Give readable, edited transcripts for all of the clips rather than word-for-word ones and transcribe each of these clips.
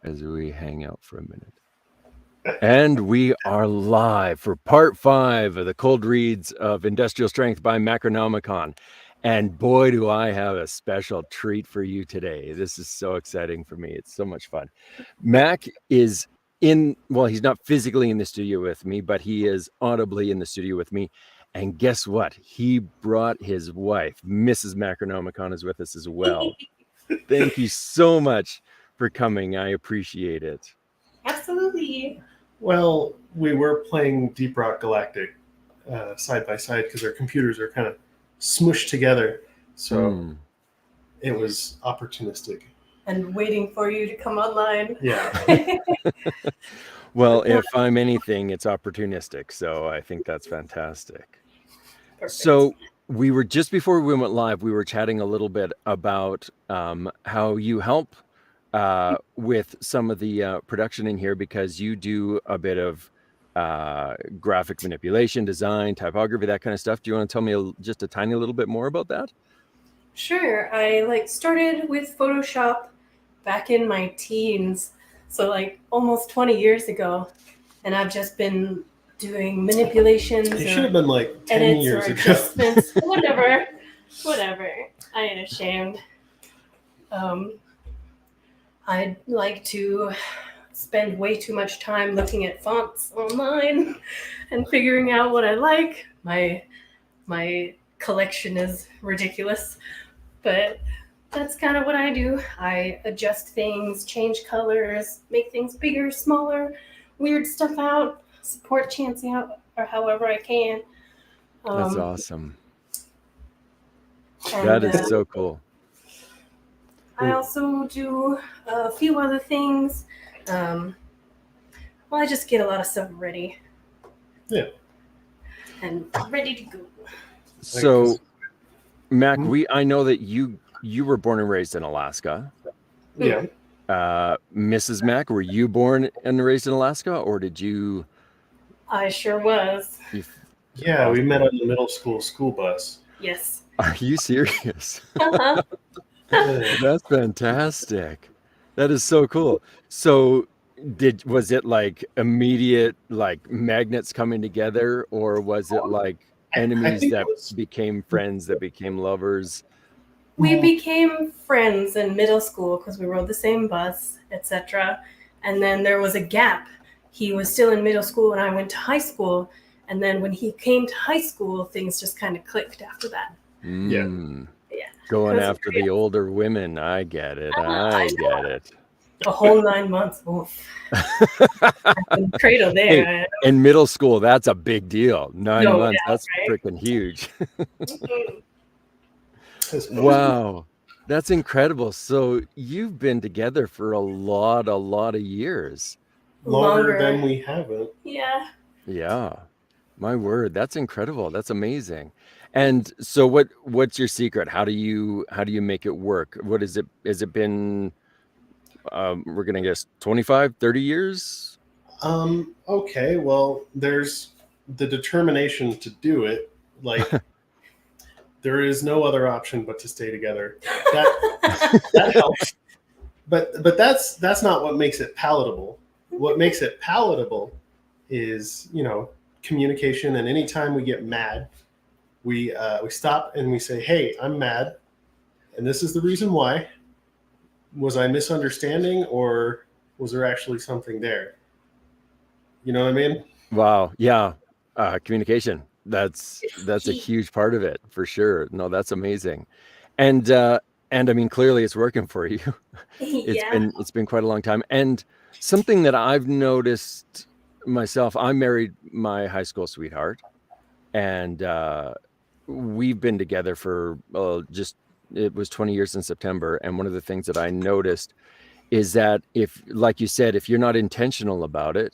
as we hang out for a minute. And we are live for part 5 of the cold reads of Industrial Strength by Macronomicon. And boy, do I have a special treat for you today. This is so exciting for me. It's so much fun. Mac is he's not physically in the studio with me, but he is audibly in the studio with me. And guess what? He brought his wife. Mrs. Macronomicon is with us as well. Thank you so much for coming. I appreciate it. Absolutely. Well, we were playing Deep Rock Galactic side by side because our computers are kind of smushed together. So it was opportunistic. And waiting for you to come online. Yeah. Well, if I'm anything, it's opportunistic. So I think that's fantastic. Perfect. So we were just before we went live, we were chatting a little bit about how you help with some of the production in here because you do a bit of graphic manipulation, design, typography, that kind of stuff. Do you want to tell me just a tiny little bit more about that? Sure. I started with Photoshop back in my teens, so almost 20 years ago, and I've just been doing manipulations. It should have been 10 edits years or ago. adjustments. whatever. I ain't ashamed. I'd like to spend way too much time looking at fonts online and figuring out what I like. My collection is ridiculous, but that's kind of what I do. I adjust things, change colors, make things bigger, smaller, weird stuff out, support Chansey out, or however I can. That's awesome. That is so cool. I also do a few other things. I just get a lot of stuff ready. Yeah. And ready to go. So, Mac, I know that you were born and raised in Alaska. Yeah. Mrs. Mac, were you born and raised in Alaska, or did you? I sure was. Yeah, we met on the middle school bus. Yes. Are you serious? Uh-huh. That's fantastic. That is so cool. So was it immediate magnets coming together, or was it enemies that became friends, that became lovers? We became friends in middle school because we rode the same bus, etc. And then there was a gap. He was still in middle school when I went to high school. And then when he came to high school, things just kind of clicked after that. Yeah. Going after the older women. I get it. I get it. A whole 9 months. Oof. Cradle there. Hey, in middle school, that's a big deal. 9 months. Yeah, that's right? freaking huge. Wow. That's incredible. So you've been together for a lot of years. Longer than we haven't. Yeah. Yeah. My word, that's incredible. That's amazing. And so what's your secret? How do you make it work? What is it? Has it been we're going to guess 25, 30 years? Okay, well, there's the determination to do it. There is no other option but to stay together. That helps. But that's not what makes it palatable. What makes it palatable is, communication. And anytime we get mad, we stop and we say, "Hey, I'm mad, and this is the reason why. Was I misunderstanding, or was there actually something there?" You know what I mean? Wow. Yeah. Communication. That's a huge part of it, for sure. No, that's amazing. And I mean, clearly it's working for you. It's been quite a long time. And something that I've noticed myself, I married my high school sweetheart, and we've been together for it was 20 years in September. And one of the things that I noticed is that if, like you said, if you're not intentional about it,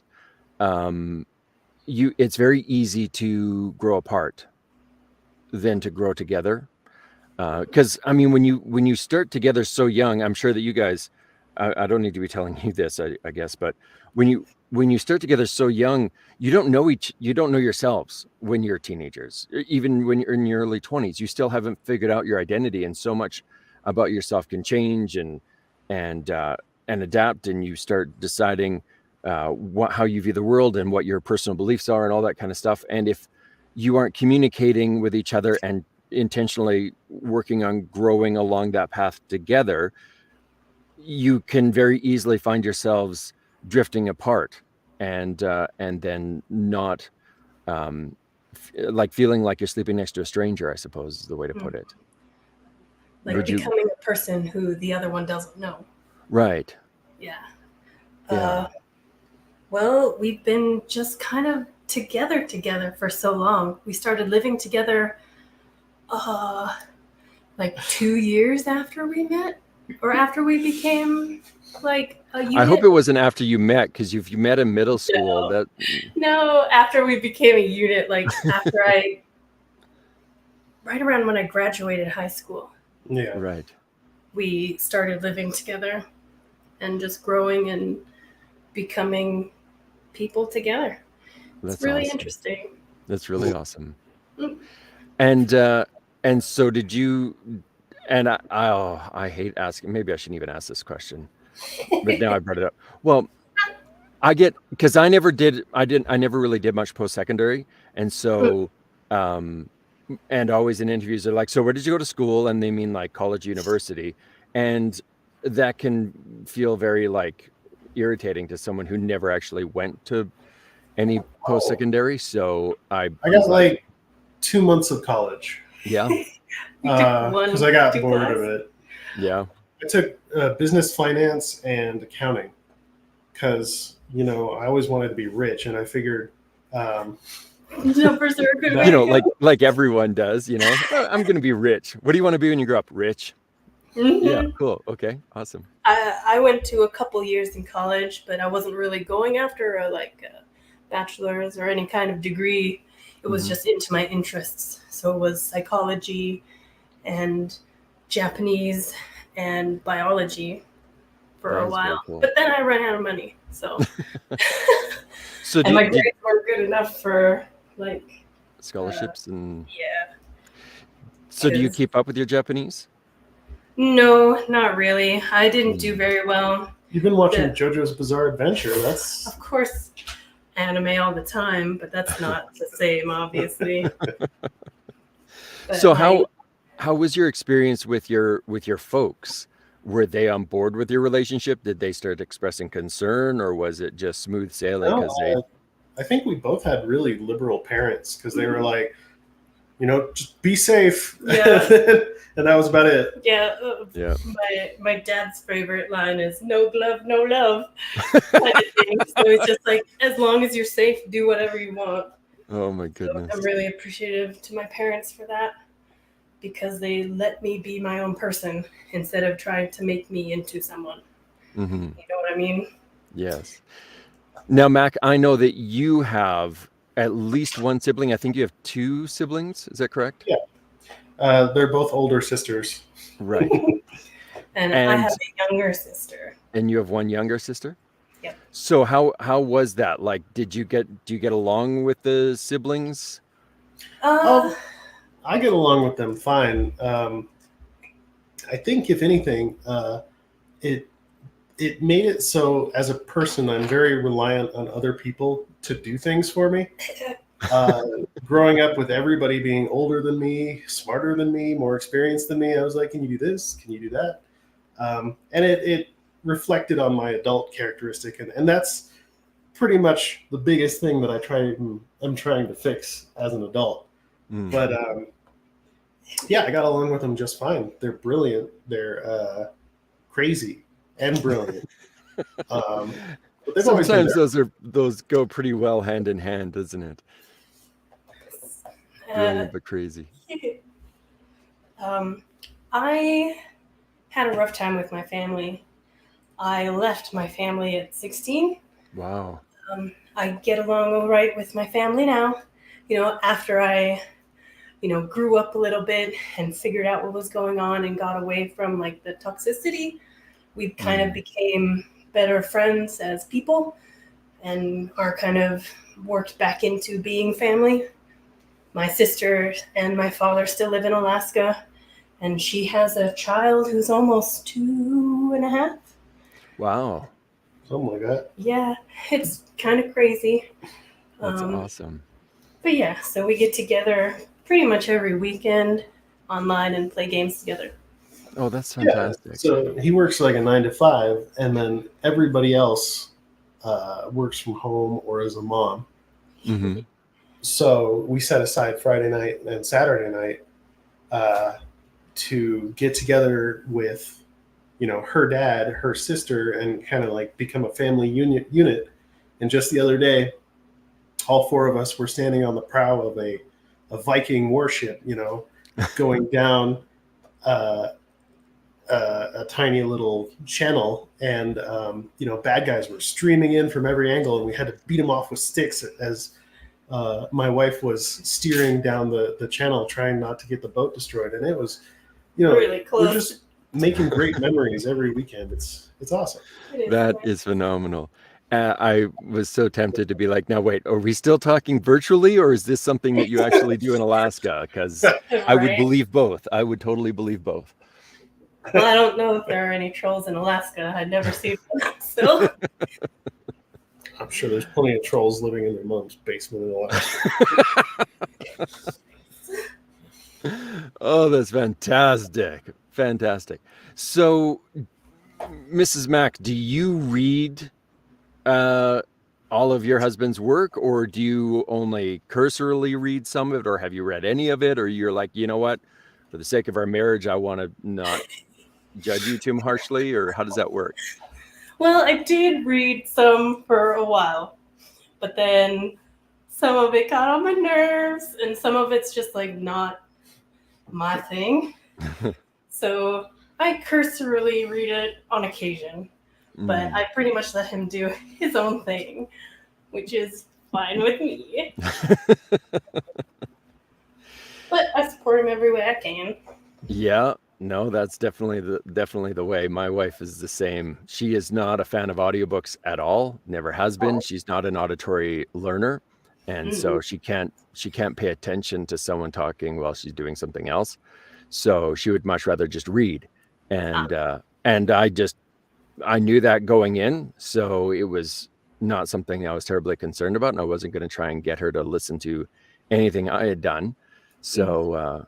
it's very easy to grow apart than to grow together. Because I mean, when you start together so young, I'm sure that you guys, I don't need to be telling you this, I guess, but when you start together so young, you don't know yourselves when you're teenagers. Even when you're in your early 20s, you still haven't figured out your identity, and so much about yourself can change, and adapt, and you start deciding how you view the world and what your personal beliefs are and all that kind of stuff. And if you aren't communicating with each other and intentionally working on growing along that path together, you can very easily find yourselves drifting apart, and then not like feeling like you're sleeping next to a stranger, I suppose is the way to put it. Like becoming a person who the other one doesn't know. Right. Yeah. Yeah. Well, we've been just kind of together for so long. We started living together like 2 years after we met, or after we became like a unit. I hope it wasn't after you met, because if you met in middle school, No, after we became a unit, like after right around when I graduated high school. Yeah. Right. We started living together and just growing and becoming people together. That's It's really awesome. Interesting. That's really awesome. And so did you? And I hate asking. Maybe I shouldn't even ask this question, but now I brought it up. Well, because I never really did much post-secondary, and so and always in interviews they're like, so where did you go to school? And they mean like college, university, and that can feel very like irritating to someone who never actually went to any post-secondary. So I got like 2 months of college. Yeah. Because I got bored of it. Yeah. I took business, finance, and accounting because, I always wanted to be rich, and I figured numbers are a good way like everyone does, I'm going to be rich. What do you want to be when you grow up? Rich. Mm-hmm. Yeah, cool. Okay, awesome. I went to a couple years in college, but I wasn't really going after a bachelor's or any kind of degree. It was just into my interests. So it was psychology and Japanese and biology for a while. Cool. But then I ran out of money. So and my grades weren't good enough for scholarships and yeah. So do you keep up with your Japanese? No, not really. I didn't do very well. You've been watching JoJo's Bizarre Adventure. That's of course anime all the time, but that's not the same, obviously. So how was your experience with your folks? Were they on board with your relationship? Did they start expressing concern, or was it just smooth sailing? I think we both had really liberal parents, because they were like, just be safe. Yeah. And that was about it. Yeah. Yeah. My dad's favorite line is "no glove, no love" kind of thing. So it's just like, as long as you're safe, do whatever you want. Oh my goodness. So I'm really appreciative to my parents for that, because they let me be my own person instead of trying to make me into someone. Mm-hmm. You know what I mean? Yes. Now, Mac, I know that you have at least one sibling. I think you have 2 siblings. Is that correct? Yeah. They're both older sisters. Right. and I have a younger sister. And you have one younger sister? Yep. So how was that? Like, do you get along with the siblings? I get along with them fine. I think, if anything, it made it so, as a person, I'm very reliant on other people to do things for me. Growing up with everybody being older than me, smarter than me, more experienced than me, I was like, can you do this? Can you do that? And it reflected on my adult characteristic. And that's pretty much the biggest thing that I'm trying to fix as an adult. But yeah, I got along with them just fine. They're brilliant. They're crazy and brilliant. But sometimes those go pretty well hand in hand, doesn't it? Brilliant but crazy. I had a rough time with my family. I left my family at 16. Wow. I get along all right with my family now. After I grew up a little bit and figured out what was going on and got away from the toxicity, we kind of became better friends as people and are kind of worked back into being family. My sister and my father still live in Alaska, and she has a child who's almost 2.5. Wow. something like that. Yeah, it's kind of crazy. That's awesome. But yeah, so we get together pretty much every weekend online and play games together. Oh, that's Yeah. fantastic. So he works like a 9 to 5, and then everybody else works from home or as a mom. Mm-hmm. So we set aside Friday night and Saturday night to get together with, her dad, her sister, and kind of like become a family unit. And just the other day, all four of us were standing on the prow of a Viking warship, going down a tiny little channel, and bad guys were streaming in from every angle, and we had to beat them off with sticks as my wife was steering down the channel, trying not to get the boat destroyed. And it was, Really close. we're just making great memories every weekend. It's awesome. That is phenomenal. I was so tempted to be like, now wait, are we still talking virtually, or is this something that you actually do in Alaska? Because I would believe both. I would totally believe both. Well, I don't know if there are any trolls in Alaska. I'd never seen them. So I'm sure there's plenty of trolls living in their mom's basement in Alaska. Oh, that's fantastic. Fantastic. So, Mrs. Mac, do you read all of your husband's work, or do you only cursorily read some of it, or have you read any of it, or you're like, you know what, for the sake of our marriage, I want to not judge you too harshly, or how does that work? Well, I did read some for a while, but then some of it got on my nerves, and some of it's just like not my thing. So I cursorily read it on occasion, but I pretty much let him do his own thing, which is fine with me. But I support him every way I can. Yeah, no, that's definitely the way. My wife is the same. She is not a fan of audiobooks at all. Never has been. She's not an auditory learner, and so she can't pay attention to someone talking while she's doing something else. So she would much rather just read. And I knew that going in, so it was not something I was terribly concerned about, and I wasn't going to try and get her to listen to anything I had done. So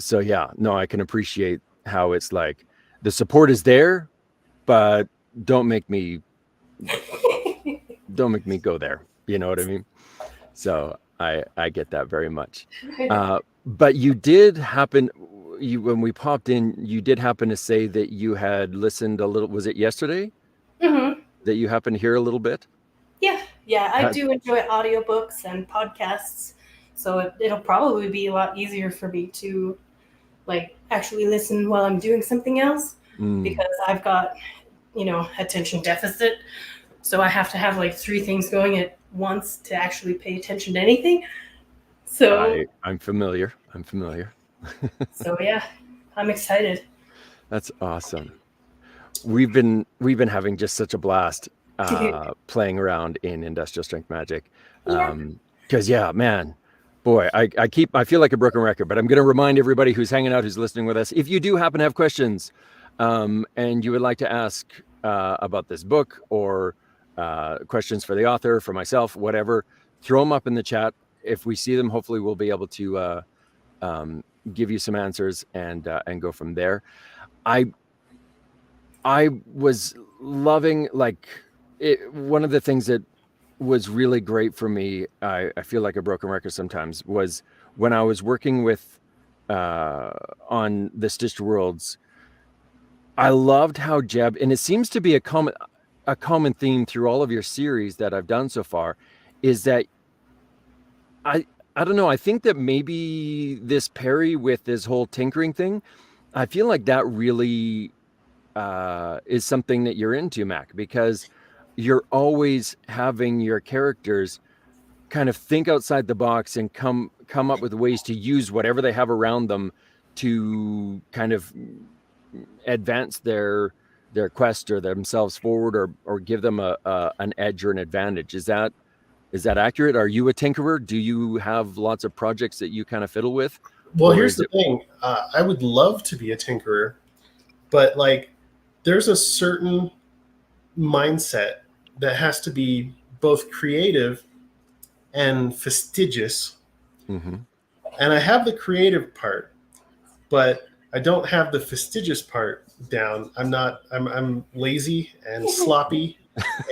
yeah, no, I can appreciate how it's like the support is there, but don't make me go there. You know what I mean? So I get that very much. But you did happen, when we popped in, you did happen to say that you had listened a little. Was it yesterday? Mm-hmm. That you happened to hear a little bit? Yeah, I do enjoy audiobooks and podcasts, so it'll probably be a lot easier for me to like actually listen while I'm doing something else, because I've got, attention deficit, so I have to have like 3 things going at once to actually pay attention to anything. So I'm familiar. So yeah, I'm excited. That's awesome. We've been having just such a blast playing around in Industrial Strength Magic. Because man, boy, I feel like a broken record, but I'm going to remind everybody who's hanging out, who's listening with us, if you do happen to have questions and you would like to ask about this book, or questions for the author, for myself, whatever, throw them up in the chat. If we see them, hopefully we'll be able to give you some answers and go from there. I was loving, one of the things that was really great for me, I feel like a broken record sometimes, was when I was working with on the Stitched Worlds. I loved how Jeb, and it seems to be a common theme through all of your series that I've done so far, is that I don't know, I think that maybe this Perry with this whole tinkering thing, I feel like that really is something that you're into, Mac, because you're always having your characters kind of think outside the box and come up with ways to use whatever they have around them to kind of advance their quest or themselves forward, or give them an edge or an advantage. Is that accurate? Are you a tinkerer? Do you have lots of projects that you kind of fiddle with? Well, here's the thing. I would love to be a tinkerer, but there's a certain mindset that has to be both creative and fastidious. Mm-hmm. And I have the creative part, but I don't have the fastidious part down. I'm lazy and sloppy.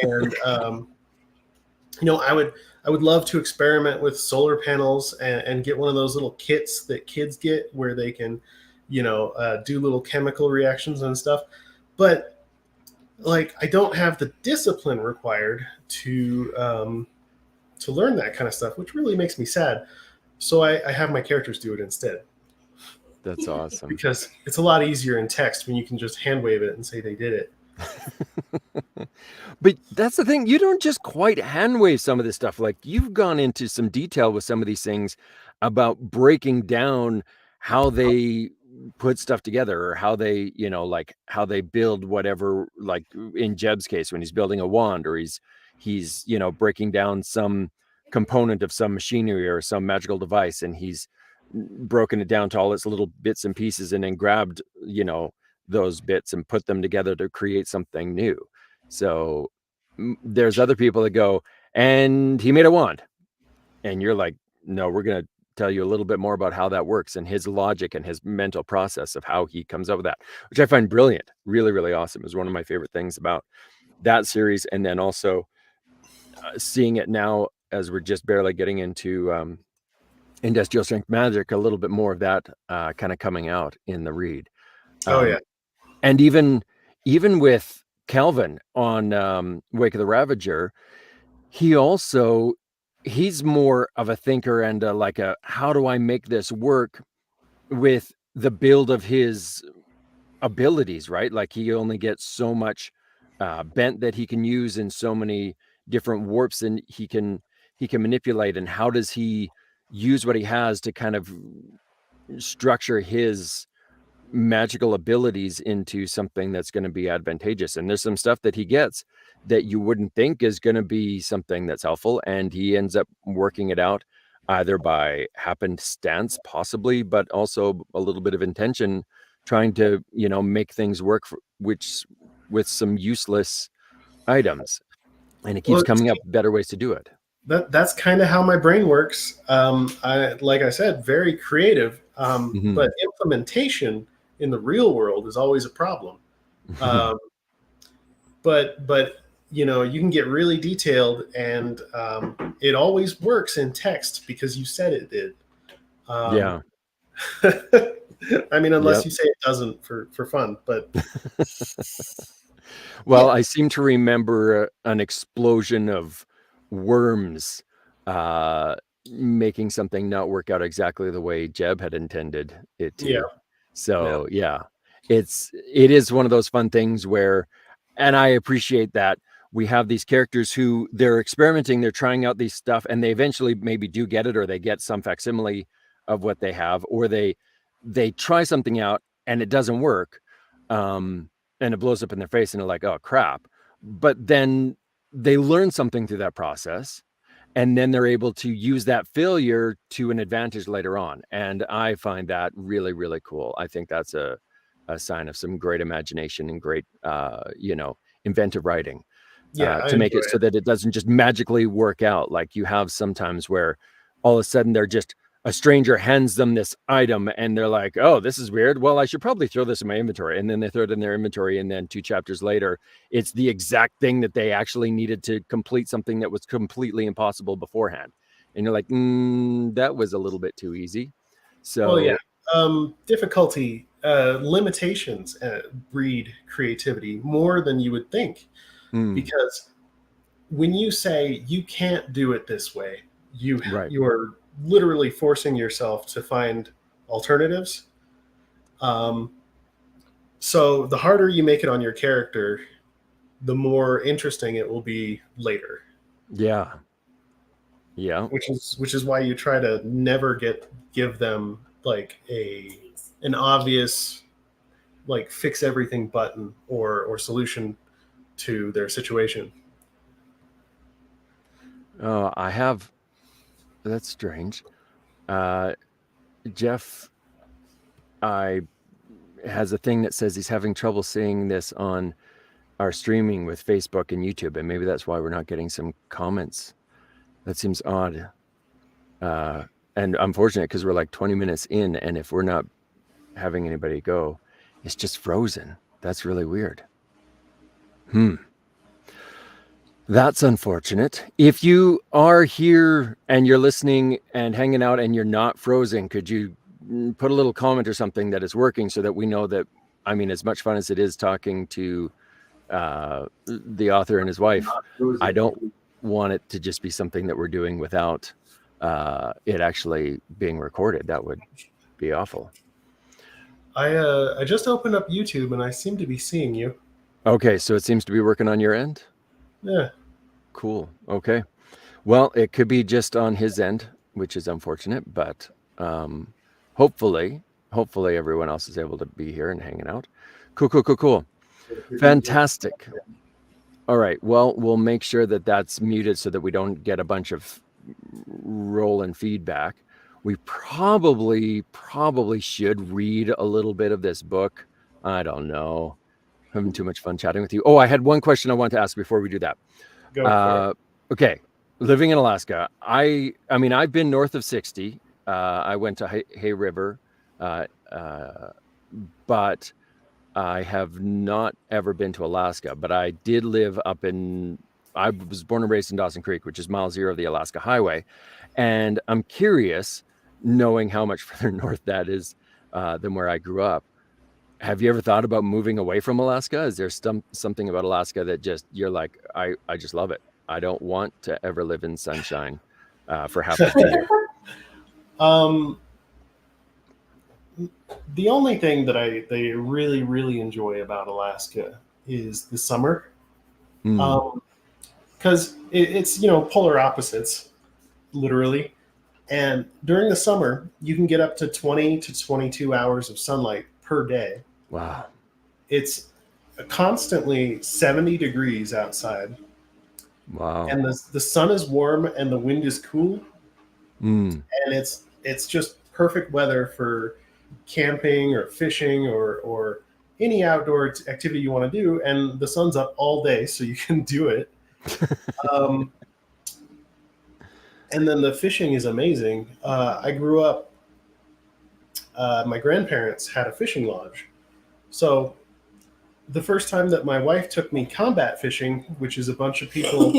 And, I would love to experiment with solar panels and get one of those little kits that kids get where they can, do little chemical reactions and stuff. But like, I don't have the discipline required to learn that kind of stuff, which really makes me sad. So I have my characters do it instead. That's awesome. Because it's a lot easier in text when you can just hand wave it and say they did it. But that's the thing. You don't just quite hand wave some of this stuff. Like, you've gone into some detail with some of these things about breaking down how they put stuff together, or how they, like how they build whatever, like in Jeb's case, when he's building a wand, or he's, breaking down some component of some machinery or some magical device, and he's broken it down to all its little bits and pieces, and then grabbed, those bits and put them together to create something new. So there's other people that go, and he made a wand, and you're like, no, we're going to tell you a little bit more about how that works, and his logic and his mental process of how he comes up with that, which I find brilliant. Really, really awesome. Is one of my favorite things about that series. And then also seeing it now, as we're just barely getting into Industrial Strength Magic, a little bit more of that kind of coming out in the read. Oh yeah. And even with Calvin on Wake of the Ravager, he's more of a thinker and like a, how do I make this work with the build of his abilities, right? Like, he only gets so much bent that he can use in so many different warps, and he can manipulate. And how does he use what he has to kind of structure his magical abilities into something that's going to be advantageous? And there's some stuff that he gets that you wouldn't think is going to be something that's helpful, and he ends up working it out either by happenstance, possibly, but also a little bit of intention, trying to make things work with some useless items, and it keeps coming up better ways to do it. That's kind of how my brain works. Like I said, very creative, but implementation in the real world is always a problem. But you can get really detailed, and it always works in text because you said it did. Yeah. I mean, unless you say it doesn't for fun, but. Well, I seem to remember an explosion of worms making something not work out exactly the way Jeb had intended it to. Yeah. So it is one of those fun things where, and I appreciate that we have these characters who they're experimenting, they're trying out these stuff, and they eventually maybe do get it, or they get some facsimile of what they have, or they try something out and it doesn't work. And it blows up in their face, and they're like, oh crap. But then they learn something through that process, and then they're able to use that failure to an advantage later on. And I find that really, really cool. I think that's a sign of some great imagination and great, inventive writing, to make it so that it doesn't just magically work out. Like you have sometimes where all of a sudden a stranger hands them this item and they're like, oh, this is weird. Well, I should probably throw this in my inventory. And then they throw it in their inventory. And then 2 chapters later, it's the exact thing that they actually needed to complete something that was completely impossible beforehand. And you're like, that was a little bit too easy. So, difficulty, limitations breed creativity more than you would think. Because when you say you can't do it this way, you are literally forcing yourself to find alternatives. So the harder you make it on your character, the more interesting it will be later. Yeah. Which is why you try to never give them like an obvious like fix everything button or solution to their situation. Oh, that's strange. Jeff has a thing that says he's having trouble seeing this on our streaming with Facebook and YouTube, and maybe that's why we're not getting some comments. That seems odd. And unfortunate, because we're like 20 minutes in, and if we're not having anybody go, it's just frozen. That's really weird. That's unfortunate. If you are here and you're listening and hanging out and you're not frozen, could you put a little comment or something that is working, so that we know that, I mean, as much fun as it is talking to the author and his wife, I don't want it to just be something that we're doing without it actually being recorded. That would be awful. I just opened up YouTube and I seem to be seeing you. Okay, so it seems to be working on your end. Yeah. Cool. Okay. Well, it could be just on his end, which is unfortunate, but hopefully everyone else is able to be here and hanging out. Cool. Fantastic. All right. Well, we'll make sure that that's muted so that we don't get a bunch of rolling feedback. We probably should read a little bit of this book. I don't know. Having too much fun chatting with you. Oh, I had one question I wanted to ask before we do that. Go for it. Okay. Living in Alaska, I mean, I've been north of 60. I went to Hay River, but I have not ever been to Alaska. But I did live I was born and raised in Dawson Creek, which is mile 0 of the Alaska Highway. And I'm curious, knowing how much further north that is than where I grew up. Have you ever thought about moving away from Alaska? Is there something about Alaska that just, you're like, I just love it. I don't want to ever live in sunshine for half the year. The only thing that I really, really enjoy about Alaska is the summer. Because it's, polar opposites, literally. And during the summer, you can get up to 20 to 22 hours of sunlight per day. Wow. It's constantly 70 degrees outside. Wow. And the sun is warm and the wind is cool. And it's just perfect weather for camping or fishing or any outdoor activity you want to do. And the sun's up all day, so you can do it. And then the fishing is amazing. I grew up, my grandparents had a fishing lodge. So the first time that my wife took me combat fishing, which is a bunch of people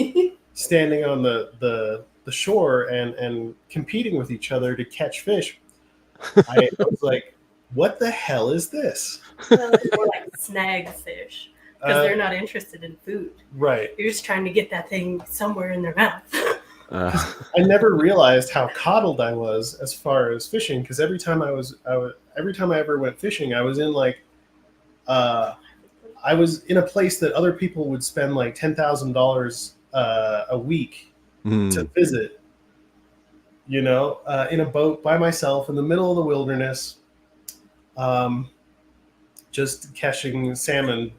standing on the shore and competing with each other to catch fish, I was like, what the hell is this? Well, it's more like snag fish, because they're not interested in food. Right. You're just trying to get that thing somewhere in their mouth. I never realized how coddled I was as far as fishing, because every time I ever went fishing, I was in I was in a place that other people would spend like $10,000 a week to visit, in a boat by myself in the middle of the wilderness, just catching salmon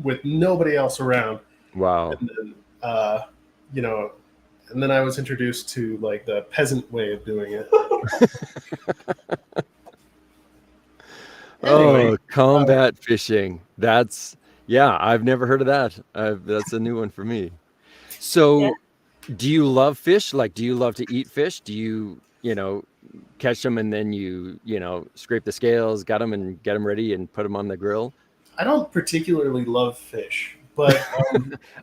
with nobody else around. Wow. And then, and then I was introduced to like the peasant way of doing it. Anyway, combat fishing. I've never heard of that. That's a new one for me. So do you love fish? Like, do you love to eat fish? Do you, catch them and then you scrape the scales, gut them and get them ready and put them on the grill? I don't particularly love fish, but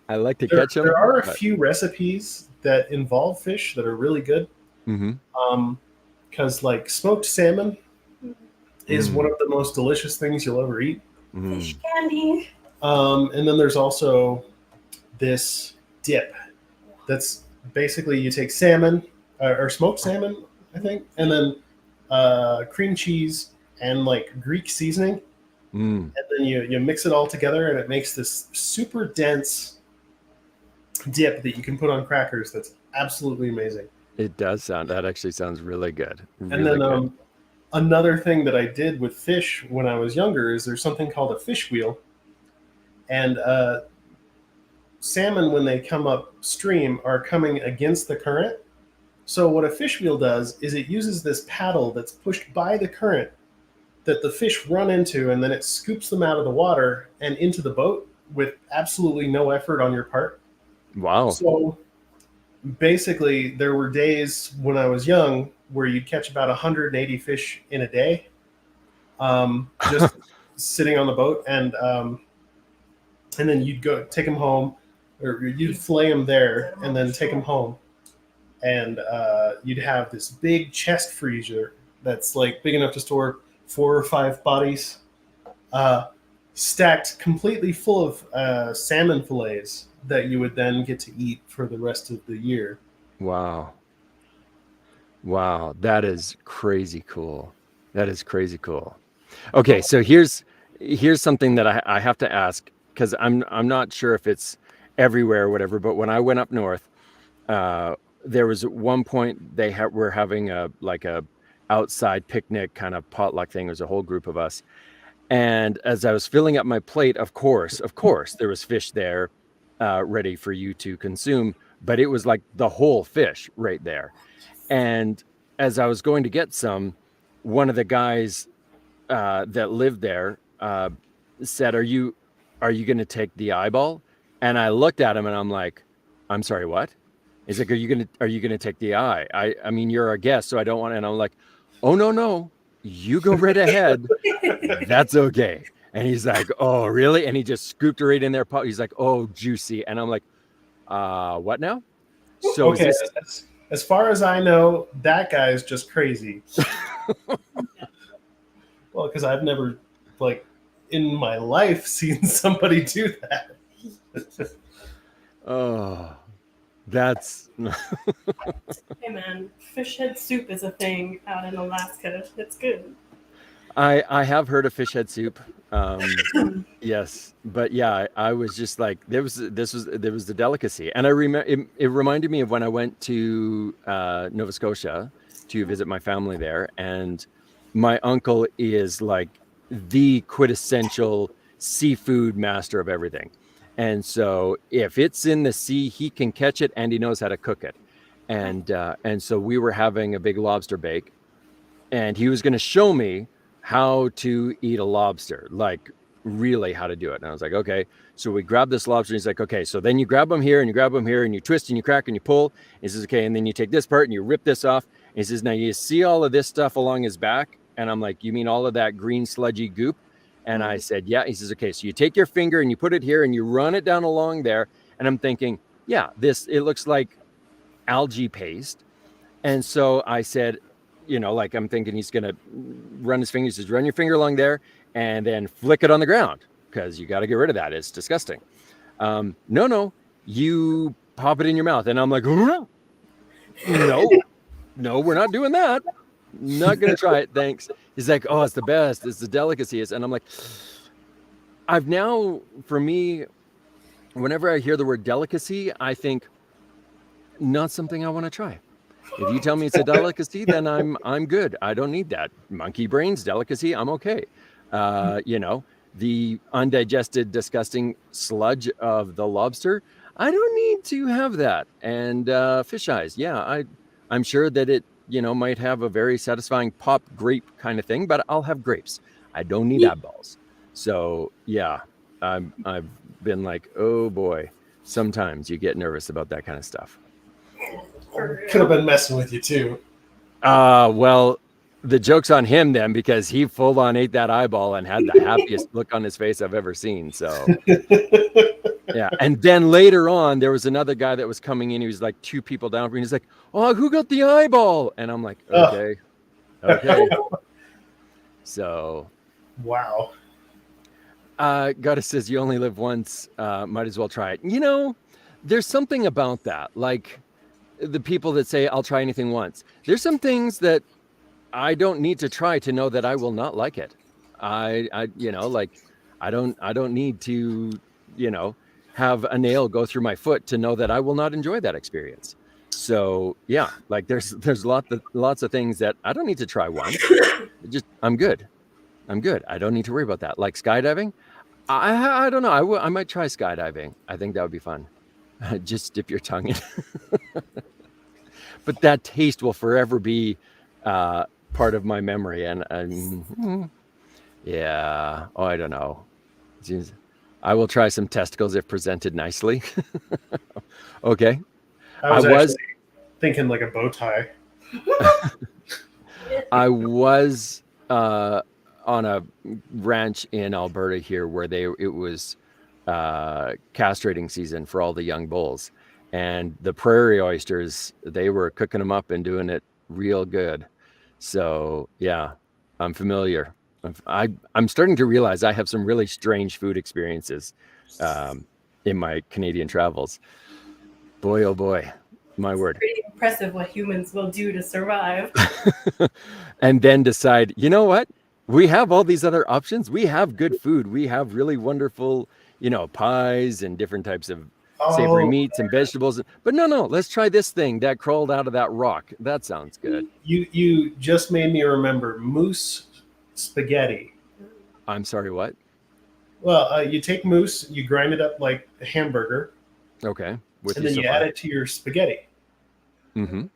I like to catch them. There are a few recipes that involve fish that are really good. Because like smoked salmon is one of the most delicious things you'll ever eat. Fish candy. And then there's also this dip that's basically you take salmon or smoked salmon, I think, and then cream cheese and like Greek seasoning. And then you mix it all together and it makes this super dense dip that you can put on crackers. That's absolutely amazing. It does that actually sounds really good. Really and then good. Another thing that I did with fish when I was younger is there's something called a fish wheel. And salmon, when they come upstream, are coming against the current. So what a fish wheel does is it uses this paddle that's pushed by the current that the fish run into, and then it scoops them out of the water and into the boat with absolutely no effort on your part. Wow. So basically, there were days when I was young where you'd catch about 180 fish in a day, just sitting on the boat, and then you'd go take them home, or you'd fillet them there, and then take them home, and you'd have this big chest freezer that's like big enough to store 4 or 5 bodies, stacked completely full of salmon fillets that you would then get to eat for the rest of the year. Wow. Wow, that is crazy cool. That is crazy cool. Okay, so here's something that I have to ask, because I'm not sure if it's everywhere or whatever, but when I went up north, there was at one point they were having a outside picnic kind of potluck thing. There was a whole group of us, and as I was filling up my plate, of course, there was fish there, ready for you to consume, but it was like the whole fish right there. And as I was going to get some, one of the guys that lived there said, "Are you going to take the eyeball?" And I looked at him and I'm like, "I'm sorry, what?" He's like, "Are you going to take the eye? I mean, you're a guest, so I don't want." And I'm like, "Oh no, you go right ahead. That's okay." And he's like, "Oh, really?" And he just scooped it right in there. He's like, "Oh, juicy." And I'm like, what now? So okay, is this... as far as I know, that guy is just crazy. Well, because I've never, in my life, seen somebody do that. Oh, that's... Hey man, fish head soup is a thing out in Alaska. It's good. I have heard of fish head soup. Yes, but yeah, I was just like, there was the delicacy, and I remember it reminded me of when I went to Nova Scotia to visit my family there, and my uncle is like the quintessential seafood master of everything. And so if it's in the sea, he can catch it and he knows how to cook it. And so we were having a big lobster bake, and he was going to show me how to eat a lobster, like really how to do it. And I was like, okay. So we grabbed this lobster, and he's like, okay, so then you grab them here and you grab them here and you twist and you crack and you pull. He says, okay, and then you take this part and you rip this off. And he says, now you see all of this stuff along his back? And I'm like, you mean all of that green sludgy goop? And I said, yeah. He says, okay, so you take your finger and you put it here and you run it down along there. And I'm thinking, yeah, it looks like algae paste. And so I said, like I'm thinking he's going to run his fingers, just run your finger along there and then flick it on the ground, because you got to get rid of that. It's disgusting. No, you pop it in your mouth. And I'm like, no, we're not doing that. Not going to try it. Thanks. He's like, oh, it's the best. It's the delicacy. And I'm like, for me, whenever I hear the word delicacy, I think not something I want to try. If you tell me it's a delicacy, then I'm good. I don't need that. Monkey brains, delicacy, I'm okay. The undigested, disgusting sludge of the lobster, I don't need to have that. And fish eyes, yeah, I'm sure that it, might have a very satisfying pop grape kind of thing, but I'll have grapes. I don't need eyeballs. So yeah, I've been like, oh boy, sometimes you get nervous about that kind of stuff. Could have been messing with you too. Well, the joke's on him then, because he full on ate that eyeball and had the happiest look on his face I've ever seen. So yeah. And then later on, there was another guy that was coming in. He was like 2 people down from me. He's like, oh, who got the eyeball? And I'm like, okay. So wow. Goddess says you only live once, might as well try it. There's something about that. Like the people that say I'll try anything once. There's some things that I don't need to try to know that I will not like it. I don't need to, have a nail go through my foot to know that I will not enjoy that experience. So yeah, like there's lots of things that I don't need to try once. I'm good. I don't need to worry about that. Like skydiving, I don't know. I might try skydiving. I think that would be fun. Just dip your tongue in. But that taste will forever be part of my memory. And yeah, I don't know. I will try some testicles if presented nicely. Okay. I was I was actually thinking like a bow tie. I was on a ranch in Alberta here where it was castrating season for all the young bulls, and the prairie oysters, they were cooking them up and doing it real good. So yeah, I'm familiar. I'm starting to realize I have some really strange food experiences in my Canadian travels. Boy, oh boy, my word. Pretty impressive what humans will do to survive. And then decide, you know what? We have all these other options. We have good food. We have really wonderful, pies and different types of savory meats and vegetables. But no, let's try this thing that crawled out of that rock. That sounds good. You just made me remember moose spaghetti. I'm sorry, what? Well, you take moose, you grind it up like a hamburger, Okay. and then you add it to your spaghetti. Mm-hmm.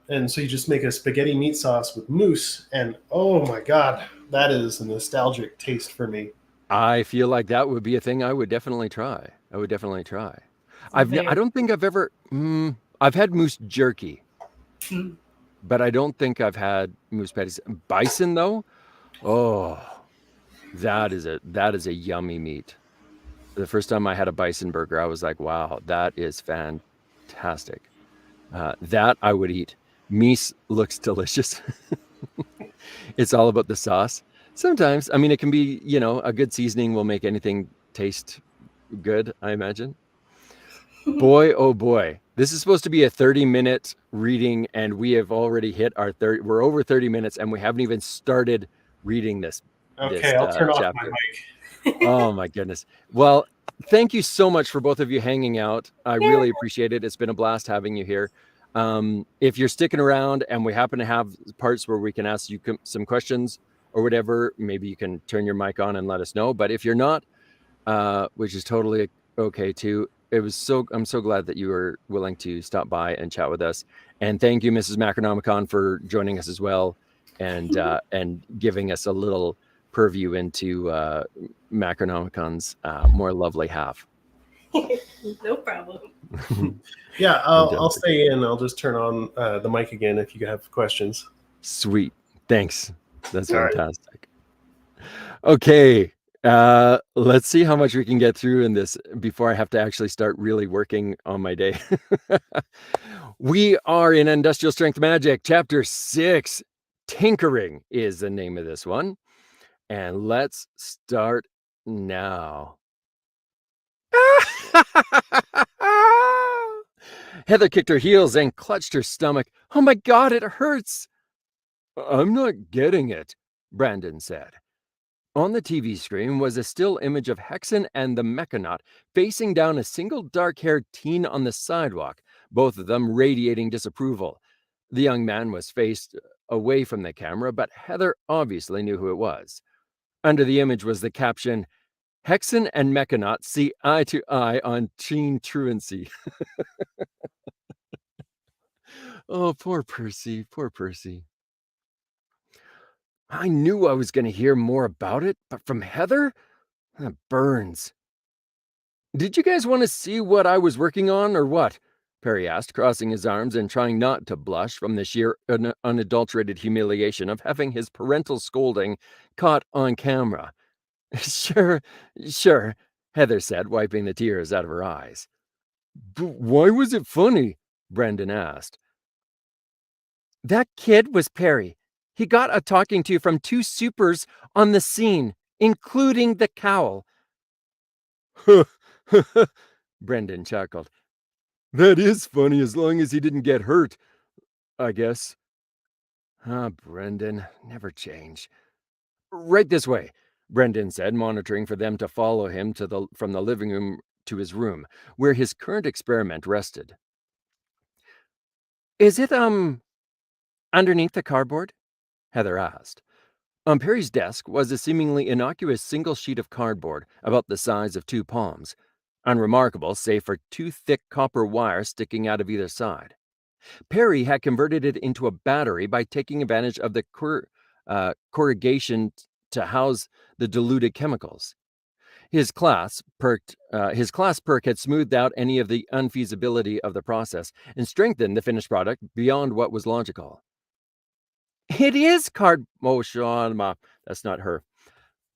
And so you just make a spaghetti meat sauce with moose, and oh my god, that is a nostalgic taste for me. I feel like that would be a thing I would definitely try. I don't think I've ever. I've had moose jerky, but I don't think I've had moose patties. Bison though, oh, that is a yummy meat. The first time I had a bison burger, I was like, wow, that is fantastic. That I would eat. Meat looks delicious. It's all about the sauce. Sometimes, I mean, it can be, a good seasoning will make anything taste good, I imagine. Boy, oh boy. This is supposed to be a 30-minute reading, and we have already hit our 30. We're over 30 minutes, and we haven't even started reading this. Okay, I'll turn off my mic. Oh my goodness. Well, thank you so much for both of you hanging out. I really appreciate it. It's been a blast having you here. If you're sticking around and we happen to have parts where we can ask you some questions or whatever, maybe you can turn your mic on and let us know. But if you're not, which is totally okay too, I'm so glad that you were willing to stop by and chat with us. And thank you, Mrs. Macronomicon, for joining us as well and giving us a little purview into Macronomicon's more lovely half. No problem. Yeah, I'll stay in. I'll just turn on the mic again if you have questions. Sweet. Thanks. That's fantastic. Okay. Let's see how much we can get through in this before I have to actually start really working on my day. We are in Industrial Strength Magic, Chapter 6. Tinkering is the name of this one. And let's start now. Heather kicked her heels and clutched her stomach. Oh my God, it hurts. I'm not getting it, Brandon said. On the TV screen was a still image of Hexen and the Mechonaut facing down a single dark-haired teen on the sidewalk, both of them radiating disapproval. The young man was faced away from the camera, but Heather obviously knew who it was. Under the image was the caption, Hexen and Mechonaut see eye to eye on teen truancy. Oh, poor Percy, poor Percy. I knew I was going to hear more about it, but from Heather? That burns. Did you guys want to see what I was working on, or what? Perry asked, crossing his arms and trying not to blush from the sheer unadulterated humiliation of having his parental scolding caught on camera. Sure, Heather said, wiping the tears out of her eyes. But why was it funny? Brendan asked. That kid was Perry. He got a talking to from 2 supers on the scene, including the cowl. Brendan chuckled. That is funny as long as he didn't get hurt, I guess. Brendan, never change. Right this way, Brendan said, monitoring for them to follow him from the living room to his room, where his current experiment rested. Is it, underneath the cardboard? Heather asked. On Perry's desk was a seemingly innocuous single sheet of cardboard, about the size of 2 palms, unremarkable save for 2 thick copper wires sticking out of either side. Perry had converted it into a battery by taking advantage of the corrugation to house the diluted chemicals. His class perk had smoothed out any of the unfeasibility of the process and strengthened the finished product beyond what was logical. It is Oh, Sean, that's not her.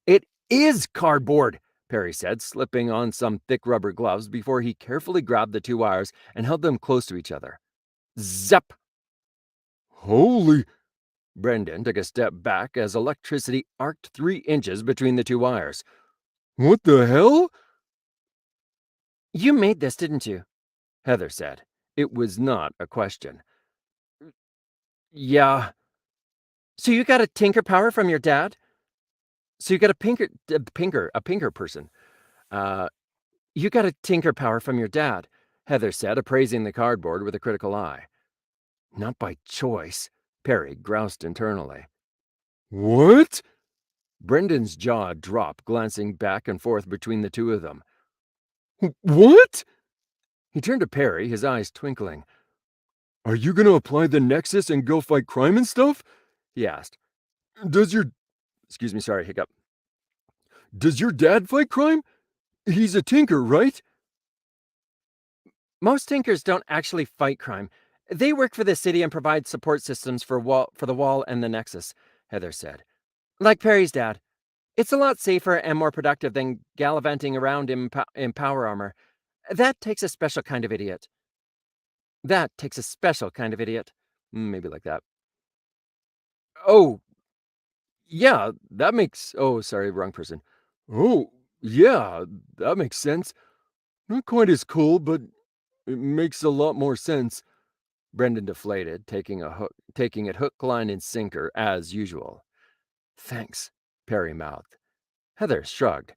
It is cardboard, Perry said, slipping on some thick rubber gloves before he carefully grabbed the two wires and held them close to each other. Zap! Holy! Brendan took a step back as electricity arced 3 inches between the two wires. What the hell? You made this, didn't you? Heather said. It was not a question. Yeah. So you got a tinker power from your dad? So you got a pinker person. You got a tinker power from your dad, Heather said, appraising the cardboard with a critical eye. Not by choice, Perry groused internally. What? Brendan's jaw dropped, glancing back and forth between the two of them. What? He turned to Perry, his eyes twinkling. Are you going to apply the Nexus and go fight crime and stuff? He asked. Does your dad fight crime? He's a tinker, right? Most tinkers don't actually fight crime. They work for the city and provide support systems for the wall and the Nexus, Heather said. Like Perry's dad. It's a lot safer and more productive than gallivanting around in power armor. That takes a special kind of idiot. Maybe like that. Oh, yeah, that makes... Oh, sorry, wrong person. Oh, yeah, that makes sense. Not quite as cool, but it makes a lot more sense. Brendan deflated, taking it hook, line, and sinker, as usual. Thanks, Perry mouthed. Heather shrugged.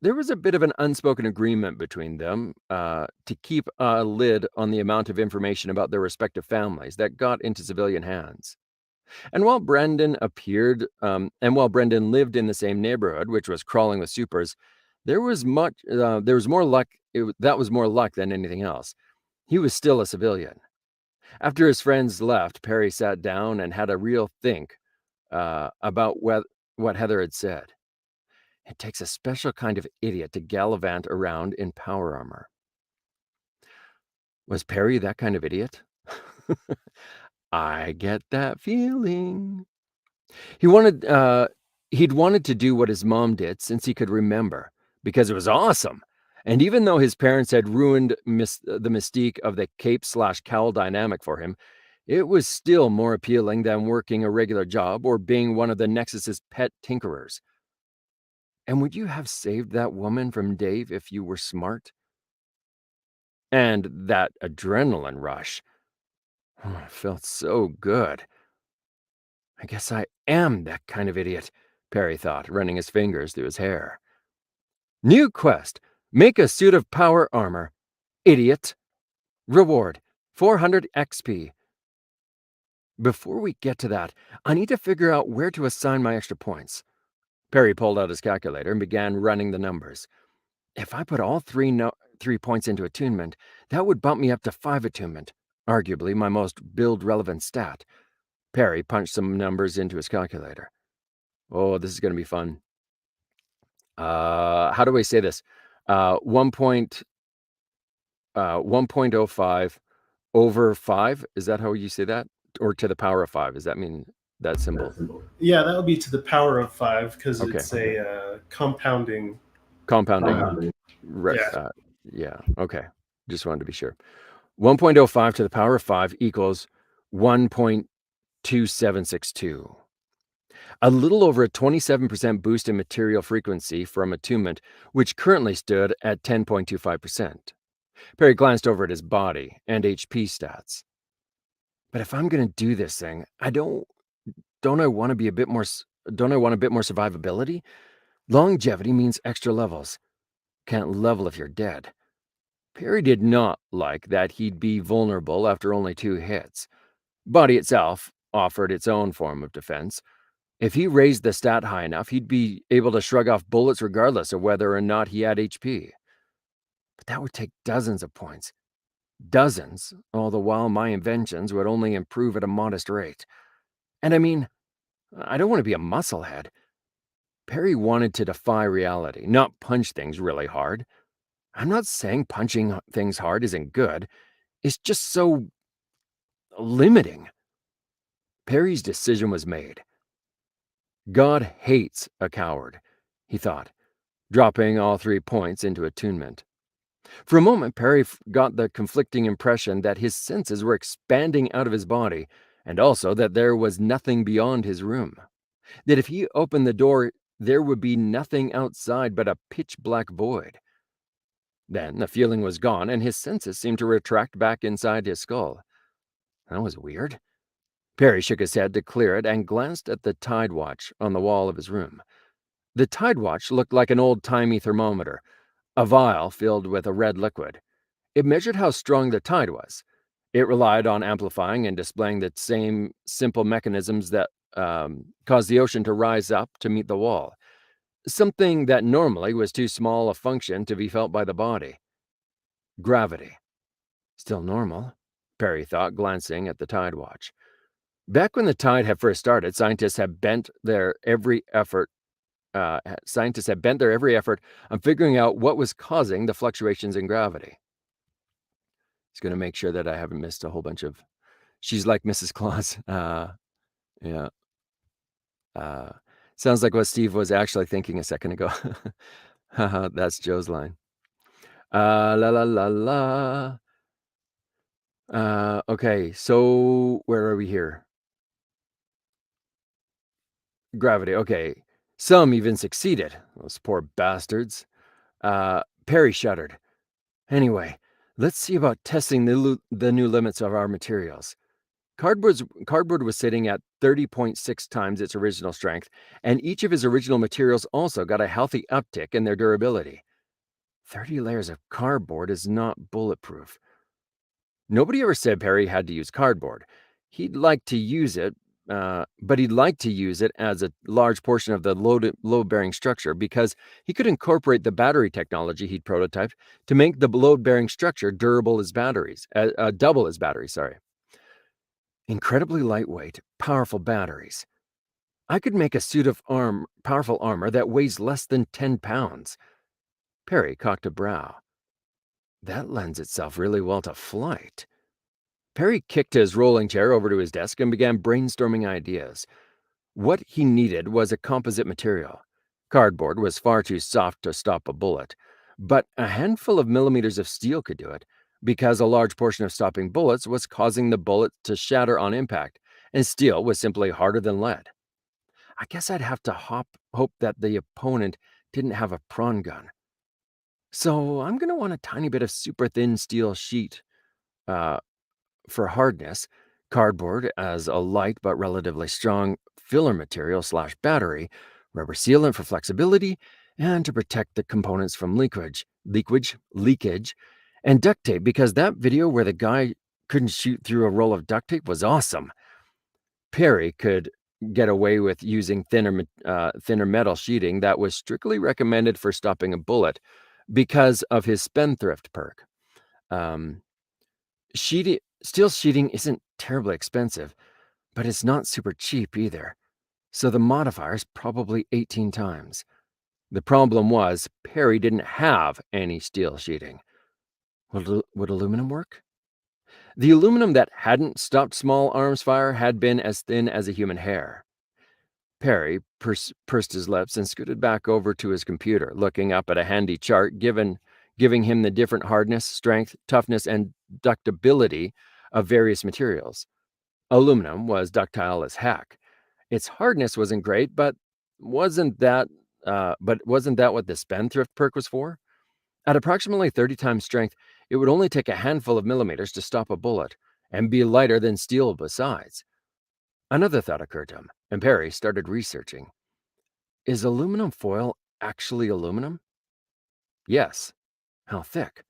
There was a bit of an unspoken agreement between them to keep a lid on the amount of information about their respective families that got into civilian hands. And while Brendan lived in the same neighborhood, which was crawling with supers, there was more luck. That was more luck than anything else. He was still a civilian. After his friends left, Perry sat down and had a real think about what Heather had said. It takes a special kind of idiot to gallivant around in power armor. Was Perry that kind of idiot? I get that feeling. He'd wanted to do what his mom did since he could remember, because it was awesome. And even though his parents had ruined the mystique of the cape/cowl dynamic for him, it was still more appealing than working a regular job or being one of the Nexus's pet tinkerers. And would you have saved that woman from Dave if you were smart? And that adrenaline rush. Oh, it felt so good. I guess I am that kind of idiot, Perry thought, running his fingers through his hair. New quest. Make a suit of power armor. Idiot. Reward. 400 XP. Before we get to that, I need to figure out where to assign my extra points. Perry pulled out his calculator and began running the numbers. If I put all 3 points into attunement, that would bump me up to 5 attunement, arguably my most build-relevant stat. Perry punched some numbers into his calculator. Oh, this is going to be fun. How do I say this? 1.05 over 5. Is that how you say that? Or to the power of 5? Does that mean that symbol? Yeah, that would be to the power of 5 because Okay. it's a compounding. Compounding. Yeah. Okay. Just wanted to be sure. 1.05 to the power of 5 equals 1.2762. A little over a 27% boost in material frequency from attunement, which currently stood at 10.25%. Perry glanced over at his body and HP stats. But if I'm going to do this thing, don't I want a bit more survivability? Longevity means extra levels. Can't level if you're dead. Perry did not like that he'd be vulnerable after only 2 hits. Body itself offered its own form of defense. If he raised the stat high enough, he'd be able to shrug off bullets regardless of whether or not he had HP. But that would take dozens of points. Dozens, all the while my inventions would only improve at a modest rate. And I mean, I don't want to be a musclehead. Perry wanted to defy reality, not punch things really hard. I'm not saying punching things hard isn't good. It's just so limiting. Perry's decision was made. God hates a coward, he thought, dropping all 3 points into attunement. For a moment, Perry got the conflicting impression that his senses were expanding out of his body, and also that there was nothing beyond his room. That if he opened the door, there would be nothing outside but a pitch-black void. Then the feeling was gone, and his senses seemed to retract back inside his skull. That was weird. Perry shook his head to clear it and glanced at the tide watch on the wall of his room. The tide watch looked like an old-timey thermometer, a vial filled with a red liquid. It measured how strong the tide was. It relied on amplifying and displaying the same simple mechanisms that caused the ocean to rise up to meet the wall, something that normally was too small a function to be felt by the body. Gravity. Still normal, Perry thought, glancing at the tide watch. Back when the tide had first started, scientists had bent their every effort on figuring out what was causing the fluctuations in gravity. He's going to make sure that I haven't missed a whole bunch of... She's like Mrs. Claus. Yeah. Sounds like what Steve was actually thinking a second ago. That's Joe's line. La la la la. Okay, so where are we here? Gravity. Okay. Some even succeeded. Those poor bastards. Perry shuddered. Anyway, let's see about testing the new limits of our materials. Cardboard was sitting at 30.6 times its original strength, and each of his original materials also got a healthy uptick in their durability. 30 layers of cardboard is not bulletproof. Nobody ever said Perry had to use cardboard. He'd like to use it, but he'd like to use it as a large portion of the load-bearing structure because he could incorporate the battery technology he'd prototyped to make the load-bearing structure double as batteries. Incredibly lightweight, powerful batteries. I could make a suit of powerful armor that weighs less than 10 pounds. Perry cocked a brow. That lends itself really well to flight. Perry kicked his rolling chair over to his desk and began brainstorming ideas. What he needed was a composite material. Cardboard was far too soft to stop a bullet, but a handful of millimeters of steel could do it, because a large portion of stopping bullets was causing the bullet to shatter on impact, and steel was simply harder than lead. I guess I'd have to hope that the opponent didn't have a prawn gun. So I'm going to want a tiny bit of super thin steel sheet for hardness, cardboard as a light but relatively strong filler material / battery, rubber sealant for flexibility, and to protect the components from leakage, and duct tape, because that video where the guy couldn't shoot through a roll of duct tape was awesome. Perry could get away with using thinner metal sheeting that was strictly recommended for stopping a bullet because of his spendthrift perk. Steel sheeting isn't terribly expensive, but it's not super cheap either, so the modifier is probably 18 times. The problem was Perry didn't have any steel sheeting. Would aluminum work? The aluminum that hadn't stopped small arms fire had been as thin as a human hair. Perry pursed his lips and scooted back over to his computer, looking up at a handy chart giving him the different hardness, strength, toughness, and ductibility of various materials. Aluminum was ductile as heck. Its hardness wasn't great, but wasn't that what the spendthrift perk was for? At approximately 30 times strength, it would only take a handful of millimeters to stop a bullet, and be lighter than steel besides. Another thought occurred to him, and Perry started researching. Is aluminum foil actually aluminum? Yes. How thick?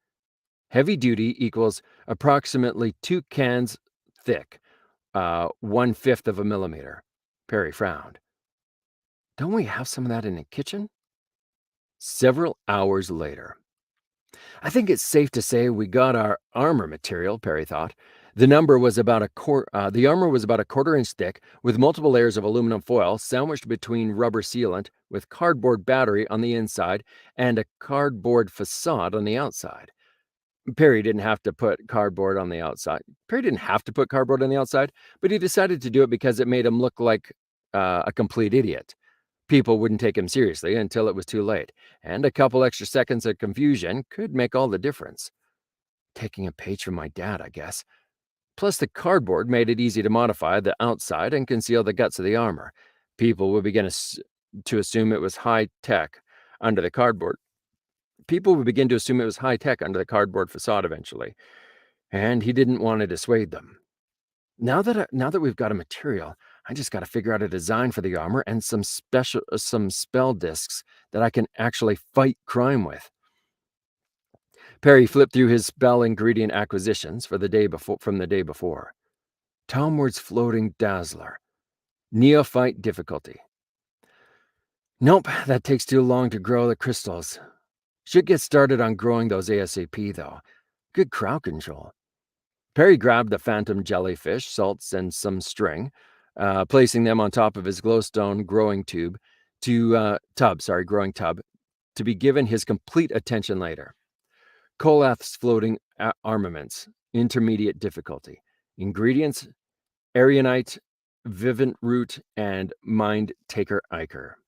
Heavy duty equals approximately 2 cans thick, 1/5 of a millimeter. Perry frowned. Don't we have some of that in the kitchen? Several hours later. I think it's safe to say we got our armor material, Perry thought. The armor was about a quarter-inch thick, with multiple layers of aluminum foil sandwiched between rubber sealant, with cardboard battery on the inside and a cardboard facade on the outside. Perry didn't have to put cardboard on the outside. But he decided to do it because it made him look like a complete idiot. People wouldn't take him seriously until it was too late, and a couple extra seconds of confusion could make all the difference. Taking a page from my dad, I guess. Plus, the cardboard made it easy to modify the outside and conceal the guts of the armor. People would begin to assume it was high-tech under the cardboard. Facade eventually, and he didn't want to dissuade them. Now that we've got a material, I just got to figure out a design for the armor and some spell discs that I can actually fight crime with. Perry flipped through his spell ingredient acquisitions from the day before. Tomward's floating dazzler. Neophyte difficulty. Nope, that takes too long to grow the crystals. Should get started on growing those ASAP, though. Good crowd control. Perry grabbed the phantom jellyfish, salts, and some string, placing them on top of his glowstone growing tub to be given his complete attention later. Kolath's floating armaments, intermediate difficulty. Ingredients: Arianite, Vivint Root, and Mind Taker Ichor.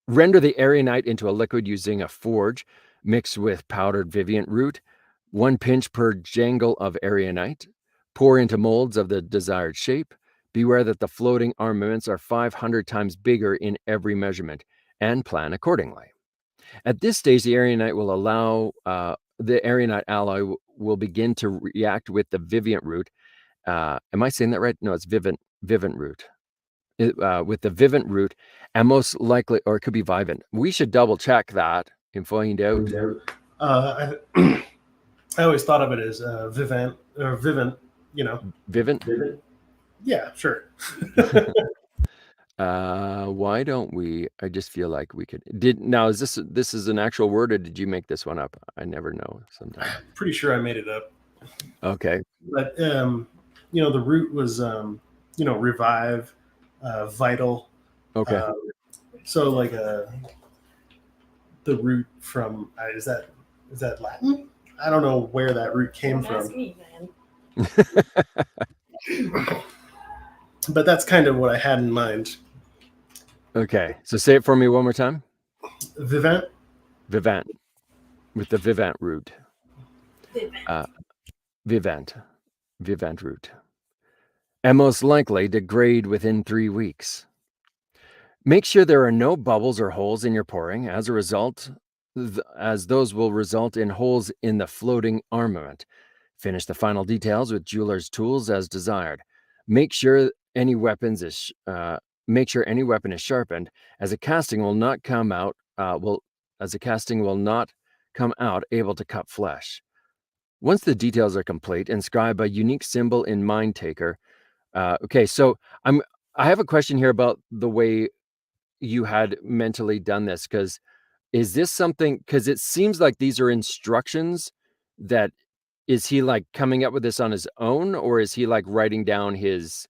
Render the Arianite into a liquid using a forge mixed with powdered Vivint Root, 1 pinch per jangle of Arianite. Pour into molds of the desired shape. Beware that the floating armaments are 500 times bigger in every measurement, and plan accordingly. At this stage, the Arianite alloy will begin to react with the Vivint Root. Am I saying that right? No, it's Vivint Root. With the Vivint Root, and most likely, or it could be Vivint. We should double check that and find out. I always thought of it as Vivint. Vivint? Yeah, sure. Why don't we? I just feel like we could. This is an actual word, or did you make this one up? I never know sometimes. Pretty sure I made it up. Okay. But the root was revive, vital. Okay. So like the root from is that Latin? I don't know where that root came Don't from. ask me, man. But that's kind of what I had in mind. Okay. So say it for me one more time. Vivant. Vivant. With the Vivant root. Vivant root. And most likely degrade within 3 weeks. Make sure there are no bubbles or holes in your pouring. As a result, as those will result in holes in the floating armament. Finish the final details with jeweler's tools as desired. Make sure any weapon is sharpened, as a casting will not come out able to cut flesh. Once the details are complete, inscribe a unique symbol in Mind Taker. Okay, so I have a question here about the way you had mentally done this, because is this something, because it seems like these are instructions that, is he like coming up with this on his own, or is he like writing down his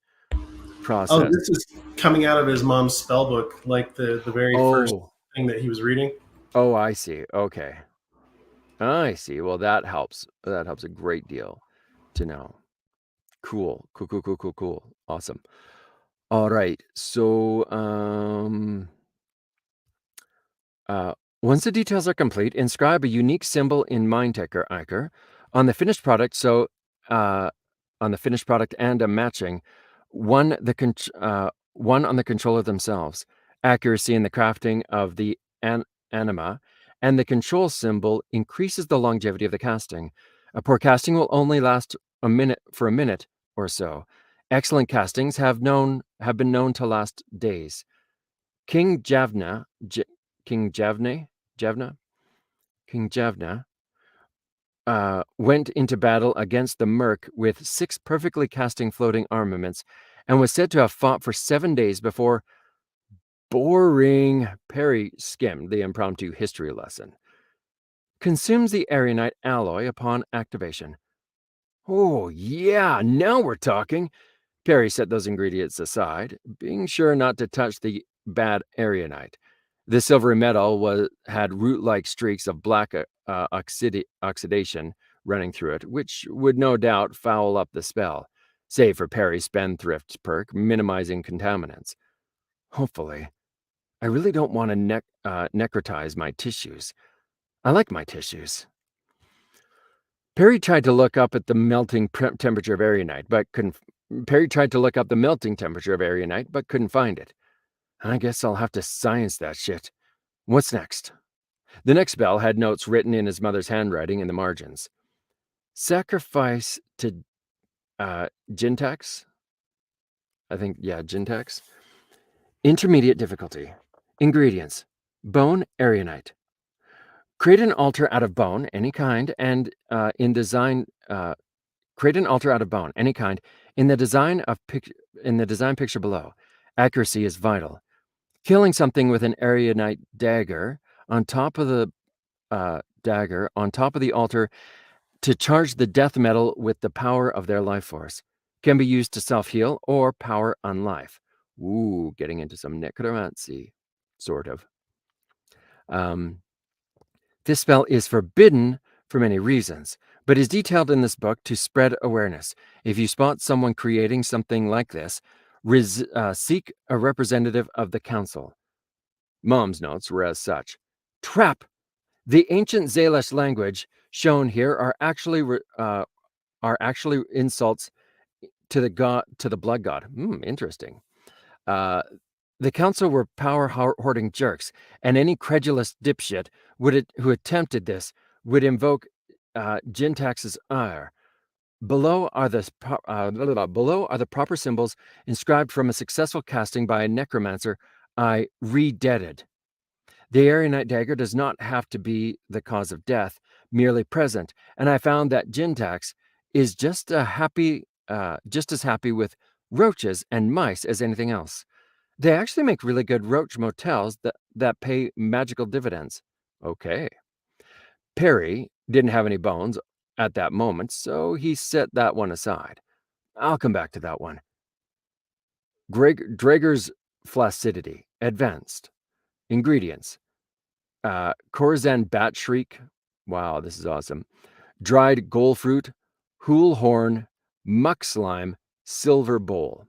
process? Oh, this is coming out of his mom's spell book, like the very first thing that he was reading. Oh, I see. Okay. I see. Well, that helps. That helps a great deal to know. Cool. Awesome. All right. So, once the details are complete, inscribe a unique symbol in Mind Taker Ichor on the finished product. So, on the finished product and a matching one on the controller themselves. Accuracy in the crafting of the anima and the control symbol increases the longevity of the casting. A poor casting will only last a minute or so. Excellent castings have been known to last days. King Javna went into battle against the Merc with 6 perfectly casting floating armaments, and was said to have fought for 7 days before boring. Perry skimmed the impromptu history lesson. Consumes the Arianite alloy upon activation. Oh, yeah, now we're talking. Perry set those ingredients aside, being sure not to touch the bad aragonite. The silvery metal had root-like streaks of black oxidation running through it, which would no doubt foul up the spell, save for Perry's spendthrift perk, minimizing contaminants. Hopefully. I really don't want to necrotize my tissues. I like my tissues. Perry tried to look up at the melting temperature of aragonite, but couldn't. Perry tried to look up the melting temperature of aragonite, but couldn't find it. I guess I'll have to science that shit. What's next? The next spell had notes written in his mother's handwriting in the margins. Sacrifice to Jintax? I think, yeah, Jintax. Intermediate difficulty. Ingredients. Bone, aragonite. Create an altar out of bone, any kind, and create an altar out of bone, any kind, in the design picture below. Accuracy is vital. Killing something with an aragonite dagger on top of the altar to charge the death metal with the power of their life force. Can be used to self-heal or power unlife. Ooh, getting into some necromancy, sort of. This spell is forbidden for many reasons, but is detailed in this book to spread awareness. If you spot someone creating something like this, seek a representative of the council. Mom's notes were as such. Trap! The ancient Zalish language shown here are actually insults to the blood god. Interesting. The council were power-hoarding jerks, and any credulous dipshit who attempted this would invoke Jintax's ire. Below are the proper symbols inscribed from a successful casting by a necromancer I re-deaded. The aragonite dagger does not have to be the cause of death, merely present, and I found that Jintax is just as happy with roaches and mice as anything else. They actually make really good roach motels that pay magical dividends. Okay. Perry didn't have any bones at that moment, so he set that one aside. I'll come back to that one. Draeger's flaccidity. Advanced. Ingredients. Corazon bat shriek. Wow, this is awesome. Dried gold fruit, hool horn, muck slime, silver bowl.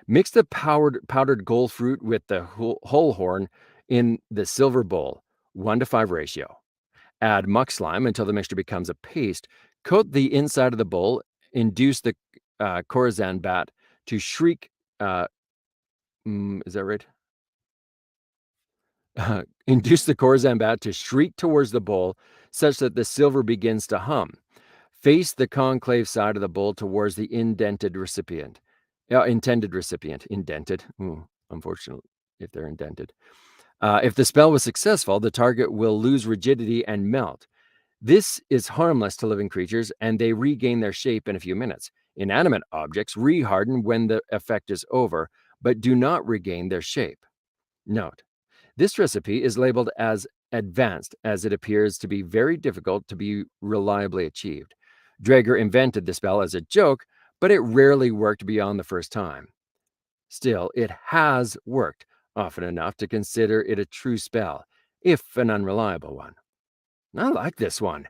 Mix the powdered gold fruit with the whole horn in the silver bowl, 1:5 ratio. Add muck slime until the mixture becomes a paste. Coat the inside of the bowl. Induce the Corazon bat to shriek. Is that right? Induce the Corazon bat to shriek towards the bowl such that the silver begins to hum. Face the concave side of the bowl towards the intended recipient. Indented. Unfortunate if they're indented. If the spell was successful, the target will lose rigidity and melt. This is harmless to living creatures, and they regain their shape in a few minutes. Inanimate objects reharden when the effect is over, but do not regain their shape. Note: this recipe is labeled as advanced, as it appears to be very difficult to be reliably achieved. Draeger invented the spell as a joke, but it rarely worked beyond the first time. Still, it has worked often enough to consider it a true spell, if an unreliable one. I like this one.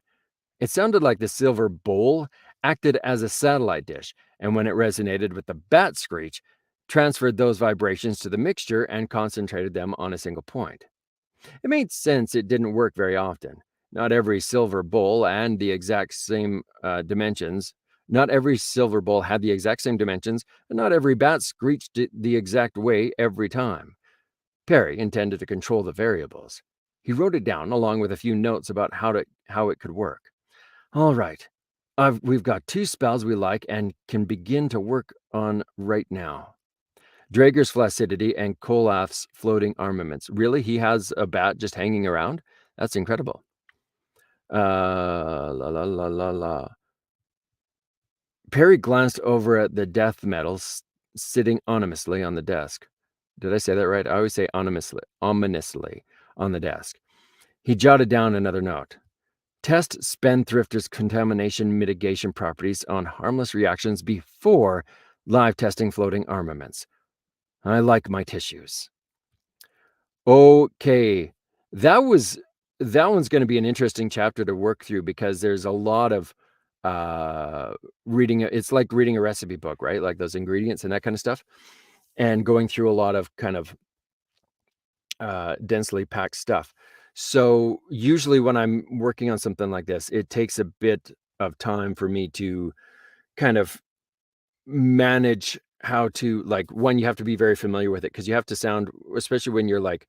It sounded like the silver bowl acted as a satellite dish, and when it resonated with the bat screech, transferred those vibrations to the mixture and concentrated them on a single point. It made sense it didn't work very often. Not every silver bowl and the exact same dimensions. Not every silver bowl had the exact same dimensions, and not every bat screeched it the exact way every time. Perry intended to control the variables. He wrote it down along with a few notes about how it could work. All right, we've got 2 spells we like and can begin to work on right now. Draeger's flaccidity and Kolath's floating armaments. Really, he has a bat just hanging around? That's incredible. Perry glanced over at the death metals sitting ominously on the desk. Did I say that right? I always say ominously on the desk. He jotted down another note. Test spendthrifters' contamination mitigation properties on harmless reactions before live testing floating armaments. I like my tissues. Okay, that one's going to be an interesting chapter to work through because there's a lot of reading. It's like reading a recipe book, right? Like those ingredients and that kind of stuff, and going through a lot of kind of densely packed stuff. So usually when I'm working on something like this, it takes a bit of time for me to kind of manage how to, like, one, you have to be very familiar with it because you have to sound, especially when you're like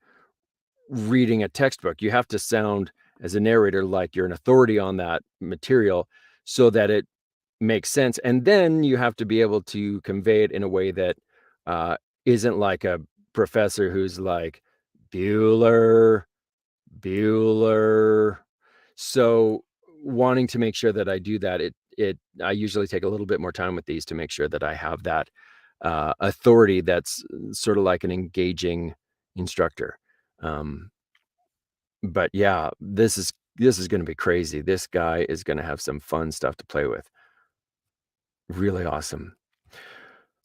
reading a textbook, you have to sound as a narrator like you're an authority on that material so that it makes sense. And then you have to be able to convey it in a way that isn't like a professor who's like, Bueller. So wanting to make sure that I do that, I usually take a little bit more time with these to make sure that I have that authority that's sort of like an engaging instructor. But yeah, this is going to be crazy. This guy is going to have some fun stuff to play with. Really awesome.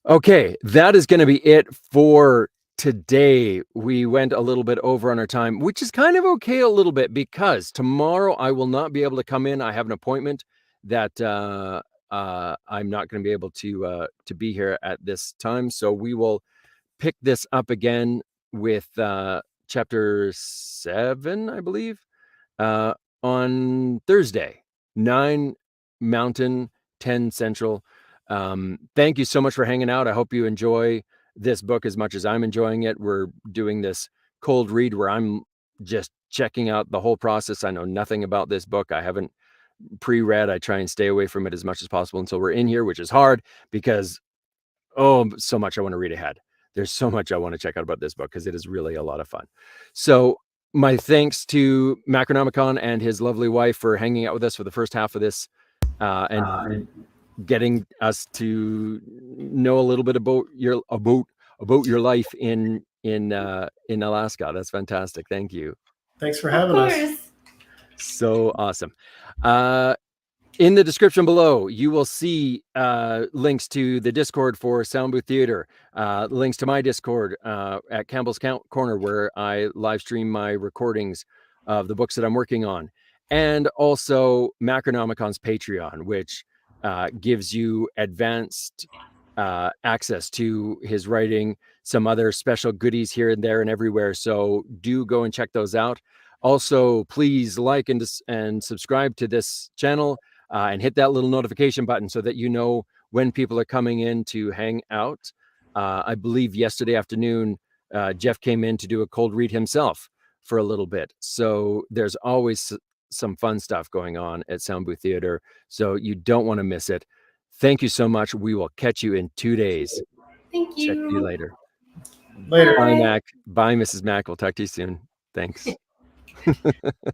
Okay, that is going to be it for today. We went a little bit over on our time, which is kind of okay a little bit because tomorrow I will not be able to come in. I have an appointment that I'm not going to be able to be here at this time. So we will pick this up again with chapter 7, I believe, on Thursday, 9 Mountain, 10 Central. Thank you so much for hanging out. I hope you enjoy this book as much as I'm enjoying it. We're doing this cold read where I'm just checking out the whole process. I know nothing about this book. I haven't pre-read. I try and stay away from it as much as possible until we're in here, which is hard because, so much I want to read ahead. There's so much I want to check out about this book because it is really a lot of fun. So my thanks to Macronomicon and his lovely wife for hanging out with us for the first half of this and getting us to know a little bit about your life in Alaska. That's fantastic. Thank you. Thanks for having us. So awesome. In the description below, you will see links to the Discord for Sound Booth Theater, links to my Discord at Campbell's Corner, where I live stream my recordings of the books that I'm working on, and also Macronomicon's Patreon, which gives you advanced access to his writing, some other special goodies here and there and everywhere. So do go and check those out. Also, please like and subscribe to this channel. And hit that little notification button so that you know when people are coming in to hang out. I believe yesterday afternoon, Jeff came in to do a cold read himself for a little bit. So there's always some fun stuff going on at Sound Booth Theater. So you don't want to miss it. Thank you so much. We will catch you in 2 days. Thank you. Check you later. Later. Bye, Mac. Bye, Mrs. Mac. We'll talk to you soon. Thanks.